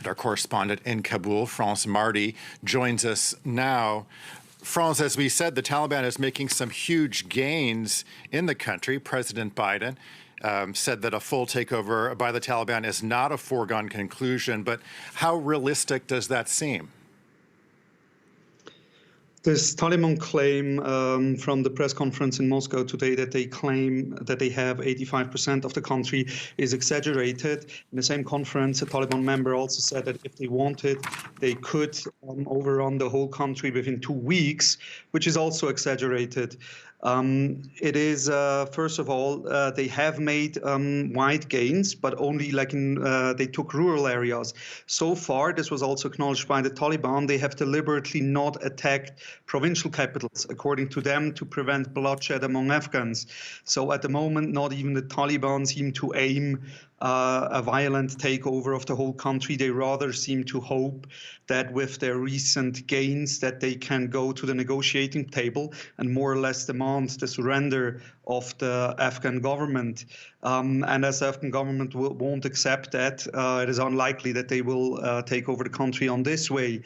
And our correspondent in Kabul, France Marty, joins us now. France, as we said, the Taliban is making some huge gains in the country. President Biden said that a full takeover by the Taliban is not a foregone conclusion, but how realistic does that seem? This Taliban claim from the press conference in Moscow today that they claim that they have 85% of the country is exaggerated. In the same conference, a Taliban member also said that if they wanted, they could overrun the whole country within 2 weeks, which is also exaggerated. It is, first of all, they have made wide gains, but only like they took rural areas. So far, this was also acknowledged by the Taliban, they have deliberately not attacked provincial capitals, according to them, to prevent bloodshed among Afghans. So at the moment, not even the Taliban seem to aim a violent takeover of the whole country. They rather seem to hope that with their recent gains that they can go to the negotiating table and more or less demand the surrender of the Afghan government. And as the Afghan government won't accept that, it is unlikely that they will take over the country on this way.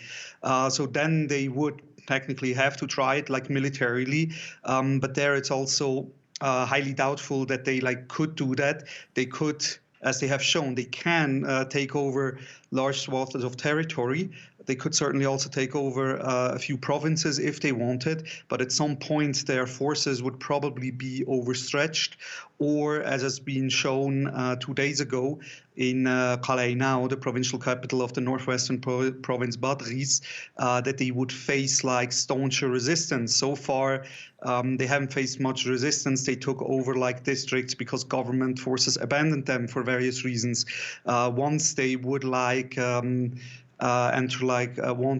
So then they would technically have to try it like militarily, but there it's also highly doubtful that they could do that. They could, as they have shown, they can take over large swaths of territory. They could certainly also take over a few provinces if they wanted, but at some point their forces would probably be overstretched, or as has been shown 2 days ago in Calais now, the provincial capital of the northwestern province Badghis, that they would face like stauncher resistance. So far, they haven't faced much resistance. They took over like districts because government forces abandoned them for various reasons. Once they would want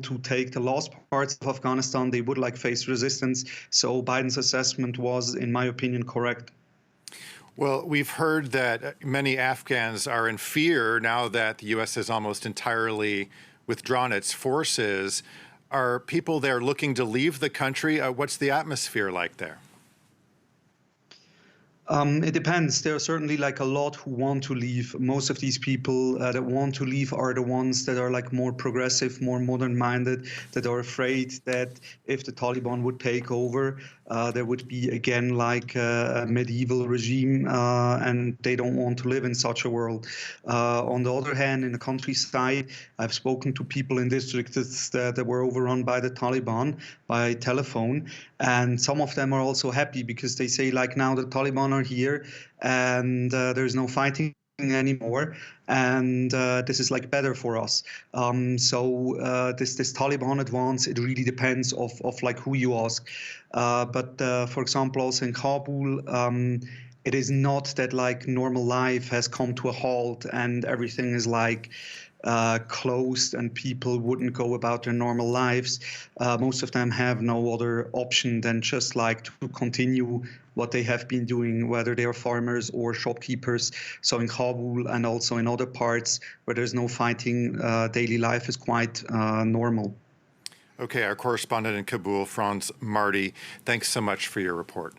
to take the last parts of Afghanistan, they would face resistance. So Biden's assessment was, in my opinion, correct. Well, we've heard that many Afghans are in fear now that the U.S. has almost entirely withdrawn its forces. Are people there looking to leave the country? What's the atmosphere like there? It depends. There are certainly a lot who want to leave. Most of these people that want to leave are the ones that are more progressive, more modern-minded, that are afraid that if the Taliban would take over, there would be again a medieval regime, and they don't want to live in such a world. On the other hand, in the countryside, I've spoken to people in districts that were overrun by the Taliban by telephone, and some of them are also happy because they say now the Taliban are here and there's no fighting anymore, and this is better for us. So this Taliban advance, it really depends of who you ask. But for example, also in Kabul, it is not that normal life has come to a halt and everything is closed and people wouldn't go about their normal lives. Most of them have no other option than just to continue what they have been doing, whether they are farmers or shopkeepers. So in Kabul and also in other parts where there's no fighting, daily life is quite normal. Okay, our correspondent in Kabul, France Marty, thanks so much for your report.